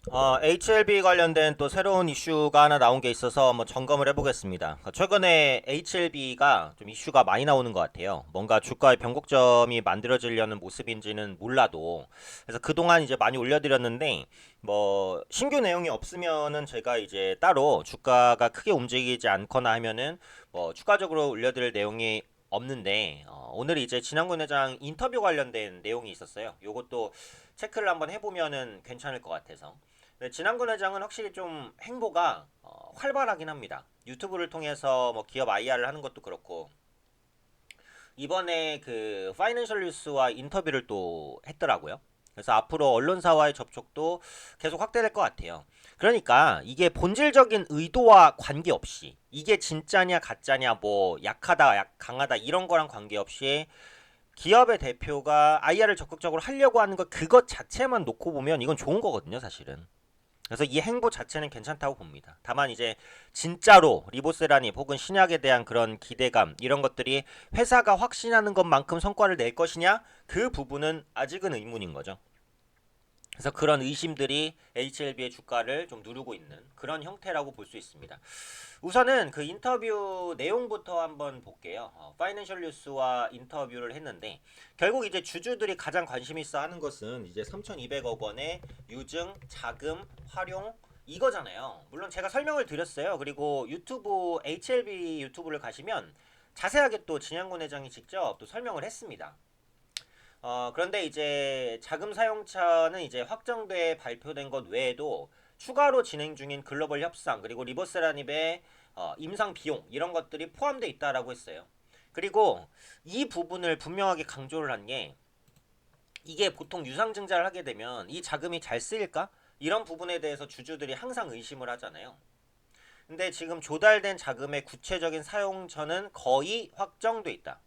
HLB 관련된 또 새로운 이슈가 하나 나온 게 있어서 한번 점검을 해보겠습니다. 최근에 HLB가 좀 이슈가 많이 나오는 것 같아요. 뭔가 주가의 변곡점이 만들어지려는 모습인지는 몰라도, 그래서 그동안 이제 많이 올려드렸는데, 뭐, 신규 내용이 없으면은 제가 이제 따로 주가가 크게 움직이지 않거나 하면은, 뭐, 추가적으로 올려드릴 내용이 없는데, 오늘 이제 진양군 회장 인터뷰 관련된 내용이 있었어요. 요것도 체크를 한번 해보면은 괜찮을 것 같아서. 네, 진한근 회장은 확실히 좀 행보가 활발하긴 합니다. 유튜브를 통해서 뭐 기업 IR을 하는 것도 그렇고 이번에 그 파이낸셜 뉴스와 인터뷰를 또 했더라고요. 그래서 앞으로 언론사와의 접촉도 계속 확대될 것 같아요. 그러니까 이게 본질적인 의도와 관계없이 이게 진짜냐 가짜냐 뭐 약하다 강하다 이런 거랑 관계없이 기업의 대표가 IR을 적극적으로 하려고 하는 것 그것 자체만 놓고 보면 이건 좋은 거거든요, 사실은. 그래서 이 행보 자체는 괜찮다고 봅니다. 다만 이제 진짜로 리보세라님 혹은 신약에 대한 그런 기대감 이런 것들이 회사가 확신하는 것만큼 성과를 낼 것이냐 그 부분은 아직은 의문인 거죠. 그래서 그런 의심들이 HLB의 주가를 좀 누르고 있는 그런 형태라고 볼 수 있습니다. 우선은 그 인터뷰 내용부터 한번 볼게요. 파이낸셜 뉴스와 인터뷰를 했는데 결국 이제 주주들이 가장 관심 있어 하는 것은 이제 3,200억 원의 유증, 자금, 활용 이거잖아요. 물론 제가 설명을 드렸어요. 그리고 유튜브 HLB 유튜브를 가시면 자세하게 또 진양군 회장이 직접 또 설명을 했습니다. 그런데 이제 자금 사용처는 이제 확정돼 발표된 것 외에도 추가로 진행 중인 글로벌 협상 그리고 리버세라닙의 임상 비용 이런 것들이 포함되어 있다라고 했어요. 그리고 이 부분을 분명하게 강조를 한 게 이게 보통 유상증자를 하게 되면 이 자금이 잘 쓰일까? 이런 부분에 대해서 주주들이 항상 의심을 하잖아요. 근데 지금 조달된 자금의 구체적인 사용처는 거의 확정돼 있다.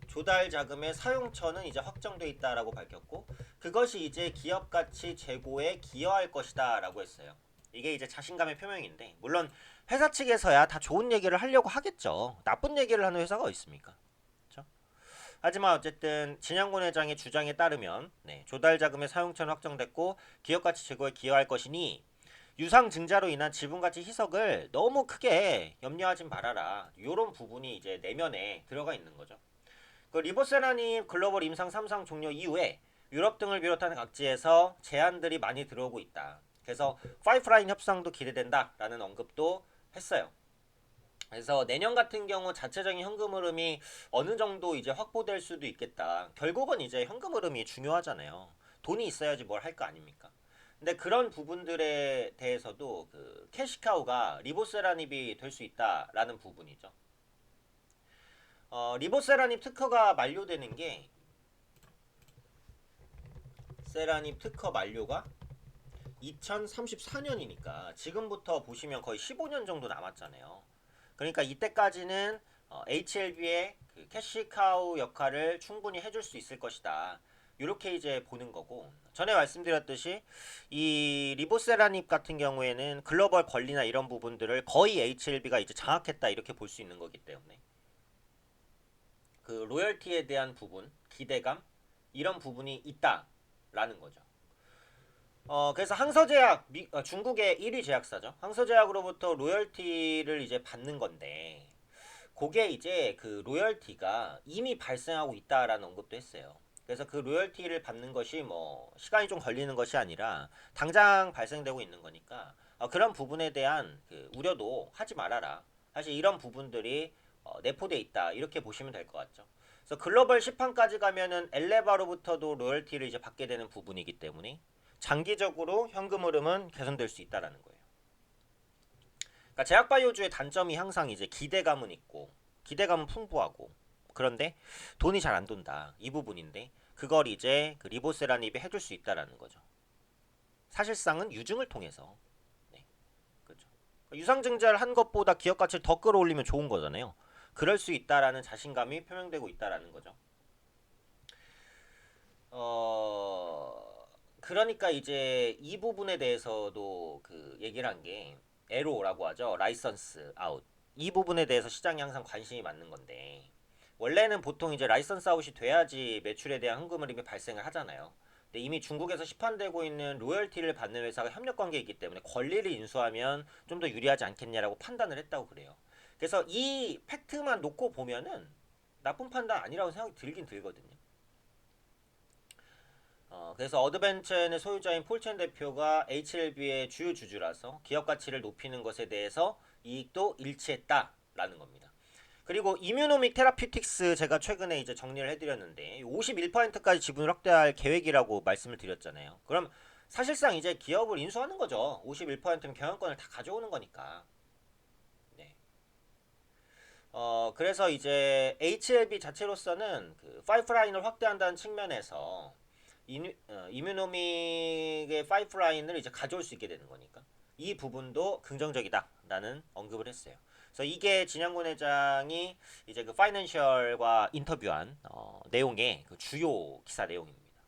조달 자금의 사용처는 이제 확정돼 있다라고 밝혔고 그것이 이제 기업 가치 제고에 기여할 것이다라고 했어요. 이게 이제 자신감의 표명인데 물론 회사 측에서야 다 좋은 얘기를 하려고 하겠죠. 나쁜 얘기를 하는 회사가 어디 있습니까? 그렇죠? 하지만 어쨌든 진양곤 회장의 주장에 따르면 조달 자금의 사용처는 확정됐고 기업 가치 제고에 기여할 것이니 유상 증자로 인한 지분 가치 희석을 너무 크게 염려하지 말아라. 이런 부분이 이제 내면에 들어가 있는 거죠. 그 리보세라님 글로벌 임상 3상 종료 이후에 유럽 등을 비롯한 각지에서 제안들이 많이 들어오고 있다. 그래서 파이프라인 협상도 기대된다라는 언급도 했어요. 그래서 내년 같은 경우 자체적인 현금 흐름이 어느 정도 이제 확보될 수도 있겠다. 결국은 이제 현금 흐름이 중요하잖아요. 돈이 있어야지 뭘 할 거 아닙니까? 근데 그런 부분들에 대해서도 그 캐시카우가 리보세라닙이 될 수 있다라는 부분이죠. 리보세라닙 특허가 만료되는 게 세라님 특허 만료가 2034년이니까 지금부터 보시면 거의 15년 정도 남았잖아요. 그러니까 이때까지는 HLB의 그 캐시카우 역할을 충분히 해줄 수 있을 것이다. 이렇게 이제 보는 거고 전에 말씀드렸듯이 이 리보세라닙 같은 경우에는 글로벌 권리나 이런 부분들을 거의 HLB가 이제 장악했다 이렇게 볼 수 있는 거기 때문에 그 로열티에 대한 부분 기대감 이런 부분이 있다라는 거죠. 그래서 항서제약 중국의 1위 제약사죠. 항서제약으로부터 로열티를 이제 받는 건데 그게 이제 그 로열티가 이미 발생하고 있다라는 언급도 했어요. 그래서 그 로열티를 받는 것이 뭐 시간이 좀 걸리는 것이 아니라 당장 발생되고 있는 거니까 그런 부분에 대한 그 우려도 하지 말아라. 사실 이런 부분들이 내포돼 있다 이렇게 보시면 될 것 같죠. 그래서 글로벌 시판까지 가면은 엘레바로부터도 로열티를 이제 받게 되는 부분이기 때문에 장기적으로 현금 흐름은 개선될 수 있다라는 거예요. 그러니까 제약바이오주의 단점이 항상 이제 기대감은 있고 기대감은 풍부하고 그런데 돈이 잘 안 돈다 이 부분인데 그걸 이제 그 리보세라닙이 해줄 수 있다라는 거죠. 사실상은 유증을 통해서 네, 그렇죠. 유상증자를 한 것보다 기업 가치를 더 끌어올리면 좋은 거잖아요. 그럴 수 있다라는 자신감이 표명되고 있다라는 거죠. 그러니까 이제 이 부분에 대해서도 그 얘기를 한 게 에로라고 하죠. 라이선스 아웃. 이 부분에 대해서 시장이 항상 관심이 많는 건데 원래는 보통 이제 라이선스 아웃이 돼야지 매출에 대한 현금 흐름이 발생을 하잖아요. 근데 이미 중국에서 시판되고 있는 로열티를 받는 회사가 협력 관계에 있기 때문에 권리를 인수하면 좀 더 유리하지 않겠냐라고 판단을 했다고 그래요. 그래서 이 팩트만 놓고 보면은 나쁜 판단 아니라고 생각이 들긴 들거든요. 그래서 어드벤처의 소유자인 폴첸 대표가 HLB의 주요 주주라서 기업 가치를 높이는 것에 대해서 이익도 일치했다라는 겁니다. 그리고 이뮤노믹 테라퓨틱스 제가 최근에 이제 정리를 해드렸는데 51%까지 지분을 확대할 계획이라고 말씀을 드렸잖아요. 그럼 사실상 이제 기업을 인수하는 거죠. 51%면 경영권을 다 가져오는 거니까. 네. 그래서 이제 HLB 자체로서는 그 파이프라인을 확대한다는 측면에서 이뮤노믹의 파이프라인을 이제 가져올 수 있게 되는 거니까 이 부분도 긍정적이다라는 언급을 했어요. 그래서 이게 진양군 회장이 이제 그 파이낸셜과 인터뷰한 내용의 그 주요 기사 내용입니다.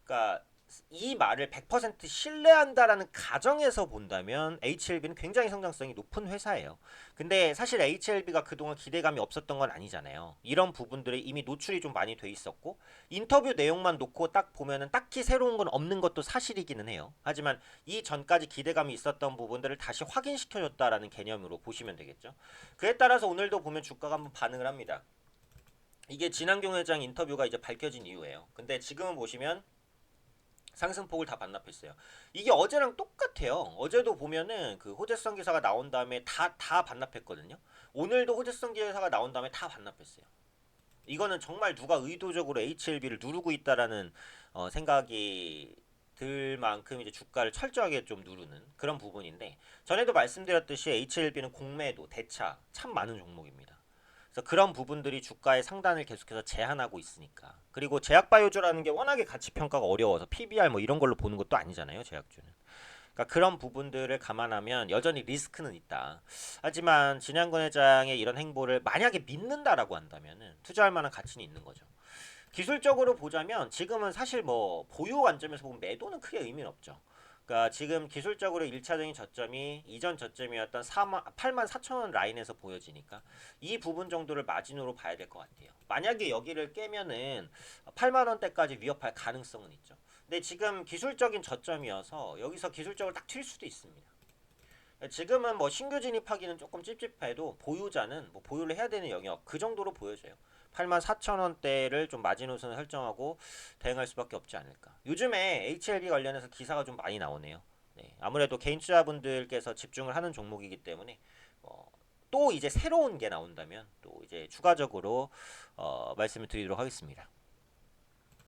그러니까 이 말을 100% 신뢰한다라는 가정에서 본다면 HLB는 굉장히 성장성이 높은 회사예요. 근데 사실 HLB가 그동안 기대감이 없었던 건 아니잖아요. 이런 부분들이 이미 노출이 좀 많이 돼 있었고 인터뷰 내용만 놓고 딱 보면은 딱히 새로운 건 없는 것도 사실이기는 해요. 하지만 이 전까지 기대감이 있었던 부분들을 다시 확인시켜줬다라는 개념으로 보시면 되겠죠. 그에 따라서 오늘도 보면 주가가 한번 반응을 합니다. 이게 진한경 회장 인터뷰가 이제 밝혀진 이유예요. 근데 지금은 보시면 상승폭을 다 반납했어요. 이게 어제랑 똑같아요. 어제도 보면은 그 호재성 기사가 나온 다음에 다 반납했거든요. 오늘도 호재성 기사가 나온 다음에 다 반납했어요. 이거는 정말 누가 의도적으로 HLB를 누르고 있다라는 생각이 들 만큼 이제 주가를 철저하게 좀 누르는 그런 부분인데 전에도 말씀드렸듯이 HLB는 공매도, 대차 참 많은 종목입니다. 그래서 그런 부분들이 주가의 상단을 계속해서 제한하고 있으니까. 그리고 제약바이오주라는 게 워낙에 가치 평가가 어려워서 PBR 뭐 이런 걸로 보는 것도 아니잖아요, 제약주는. 그러니까 그런 부분들을 감안하면 여전히 리스크는 있다. 하지만 진양근 회장의 이런 행보를 만약에 믿는다라고 한다면은 투자할 만한 가치는 있는 거죠. 기술적으로 보자면 지금은 사실 뭐 보유 관점에서 보면 매도는 크게 의미는 없죠. 그러니까 지금 기술적으로 1차적인 저점이 이전 저점이었던 8만 4천 원 라인에서 보여지니까 이 부분 정도를 마진으로 봐야 될 것 같아요. 만약에 여기를 깨면은 8만 원대까지 위협할 가능성은 있죠. 근데 지금 기술적인 저점이어서 여기서 기술적으로 딱 튈 수도 있습니다. 지금은 뭐 신규 진입하기는 조금 찝찝해도 보유자는 뭐 보유를 해야 되는 영역 그 정도로 보여져요. 84,000원대를 좀 마지노선을 설정하고 대응할 수밖에 없지 않을까. 요즘에 HLB 관련해서 기사가 좀 많이 나오네요. 네, 아무래도 개인 투자분들께서 집중을 하는 종목이기 때문에 또 이제 새로운 게 나온다면 또 이제 추가적으로 말씀을 드리도록 하겠습니다.